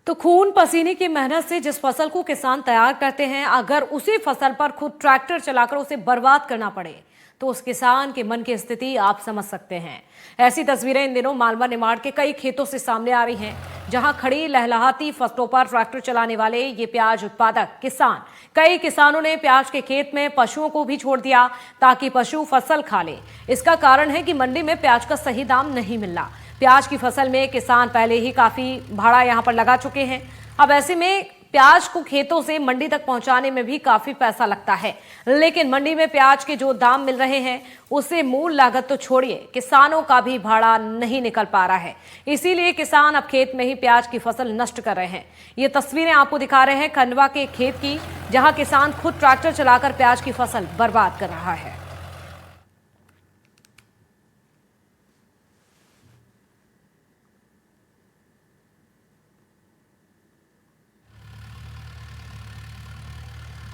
तो खून पसीने की मेहनत से जिस फसल को किसान तैयार करते हैं, अगर उसी फसल पर खुद ट्रैक्टर चलाकर उसे बर्बाद करना पड़े तो उस किसान के मन की स्थिति आप समझ सकते हैं। ऐसी तस्वीरें इन दिनों मालवा निमाड़ के कई खेतों से सामने आ रही हैं, जहां खड़ी लहलहाती फसलों पर ट्रैक्टर चलाने वाले ये प्याज उत्पादक किसान, कई किसानों ने प्याज के खेत में पशुओं को भी छोड़ दिया ताकि पशु फसल खा ले। इसका कारण है कि मंडी में प्याज का सही दाम नहीं मिल रहा। प्याज की फसल में किसान पहले ही काफी भाड़ा यहां पर लगा चुके हैं। अब ऐसे में प्याज को खेतों से मंडी तक पहुंचाने में भी काफी पैसा लगता है, लेकिन मंडी में प्याज के जो दाम मिल रहे हैं उसे मूल लागत तो छोड़िए, किसानों का भी भाड़ा नहीं निकल पा रहा है। इसीलिए किसान अब खेत में ही प्याज की फसल नष्ट कर रहे हैं। ये तस्वीरें आपको दिखा रहे हैं खंडवा के खेत की, जहां किसान खुद ट्रैक्टर चलाकर प्याज की फसल बर्बाद कर रहा है।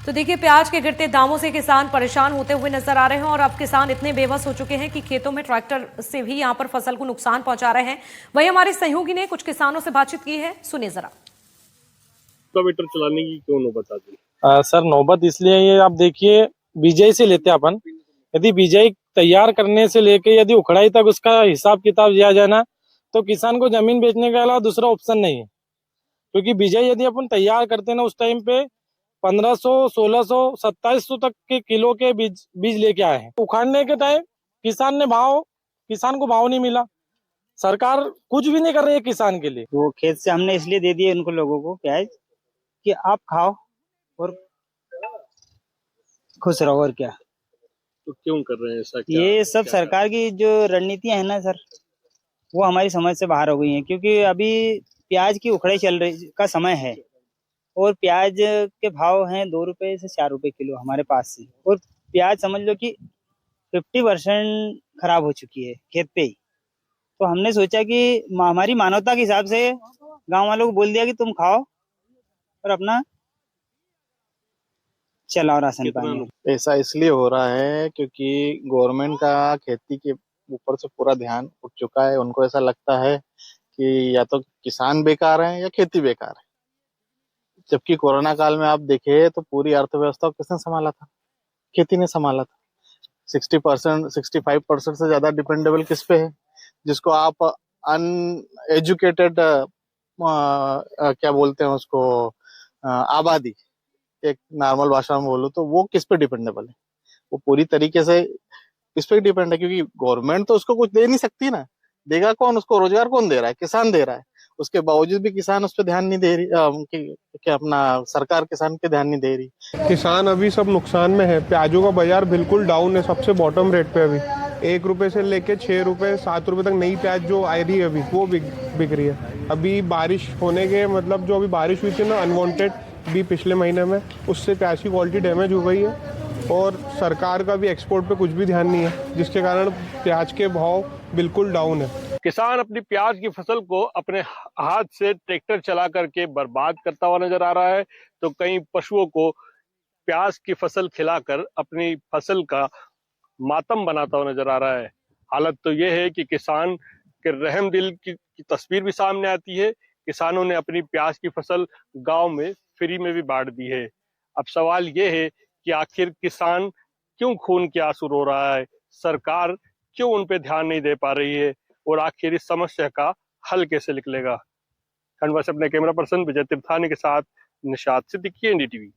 तो देखिए, प्याज के गिरते दामों से किसान परेशान होते हुए नजर आ रहे हैं और अब किसान इतने बेबस हो चुके हैं कि खेतों में ट्रैक्टर से भी यहां पर फसल को नुकसान पहुंचा रहे हैं। वहीं हमारे सहयोगी ने कुछ किसानों से बातचीत की है, सुनिए जरा। रोटावेटर चलाने की क्यों नौबत आती सर नौबत इसलिए ये आप देखिए, बीजाई से लेते हैं अपन। यदि बीजाई तैयार करने से लेके यदि उखड़ाई तक उसका हिसाब किताब दिया जाए ना, तो किसान को जमीन बेचने के अलावा दूसरा ऑप्शन नहीं है। क्योंकि बीजाई यदि अपन तैयार करते हैं ना, उस टाइम पे 1500, 1600, 2700 तक के किलो के बीज लेके आए हैं। उखाड़ने के टाइम किसान को भाव नहीं मिला। सरकार कुछ भी नहीं कर रही है किसान के लिए। वो खेत से हमने इसलिए दे दिए उनको, लोगों को प्याज, कि आप खाओ और खुश रहो, और क्या। तो क्यों कर रहे हैं ऐसा? क्या ये सब क्या सरकार की जो रणनीतियां है ना सर, वो हमारी समझ से बाहर हो गई हैं। क्योंकि अभी प्याज की उखड़ाई चल रही का समय है और प्याज के भाव हैं 2 रुपए से 4 रुपए किलो हमारे पास से। और प्याज समझ लो कि 50% खराब हो चुकी है खेत पे ही। तो हमने सोचा कि हमारी मानवता के हिसाब से गांव वालों को बोल दिया कि तुम खाओ और अपना चलाओ राशन पानी। ऐसा इसलिए हो रहा है क्योंकि गवर्नमेंट का खेती के ऊपर से पूरा ध्यान उठ चुका है। उनको ऐसा लगता है कि या तो किसान बेकार है या खेती बेकार है। जबकि कोरोना काल में आप देखे तो पूरी अर्थव्यवस्था को किसने संभाला था? खेती ने संभाला था। 60%, 65% से ज्यादा डिपेंडेबल किस पे है? जिसको आप अनएजुकेटेड क्या बोलते हैं उसको, आबादी, एक नॉर्मल भाषा में बोलो तो वो किस पे डिपेंडेबल है? वो पूरी तरीके से इस पे डिपेंड है, क्योंकि गवर्नमेंट तो उसको कुछ दे नहीं सकती ना। देगा कौन? उसको रोजगार कौन दे रहा है? किसान दे रहा है। उसके बावजूद भी किसान उस पर ध्यान नहीं दे रही, क्या अपना सरकार किसान पे ध्यान नहीं दे रही। किसान अभी सब नुकसान में है। प्याजों का बाजार बिल्कुल डाउन है, सबसे बॉटम रेट पे अभी 1 रुपए से लेके 6 रुपए 7 रुपए तक नई प्याज जो आ रही है अभी वो बिक रही है। अभी बारिश होने के मतलब जो अभी बारिश हुई थी ना अनवांटेड भी पिछले महीने में, उससे प्याज की क्वालिटी डैमेज हो गई है और सरकार का भी एक्सपोर्ट पे कुछ भी ध्यान नहीं है, जिसके कारण प्याज के भाव बिल्कुल डाउन है। किसान अपनी प्याज की फसल को अपने हाथ से ट्रैक्टर चला करके बर्बाद करता हुआ नजर आ रहा है, तो कई पशुओं को प्याज की फसल खिलाकर अपनी फसल का मातम बनाता हुआ नजर आ रहा है। हालत तो यह है कि किसान के रहम दिल की तस्वीर भी सामने आती है। किसानों ने अपनी प्याज की फसल गांव में फ्री में भी बांट दी है। अब सवाल यह है कि आखिर किसान क्यों खून के आंसू रो रहा है, सरकार क्यों उन पे ध्यान नहीं दे पा रही है और आखिर इस समस्या का हल कैसे निकलेगा। खंडवा से अपने कैमरा पर्सन विजय तिरथानी के साथ निशात सिद्दीकी, एनडीटीवी।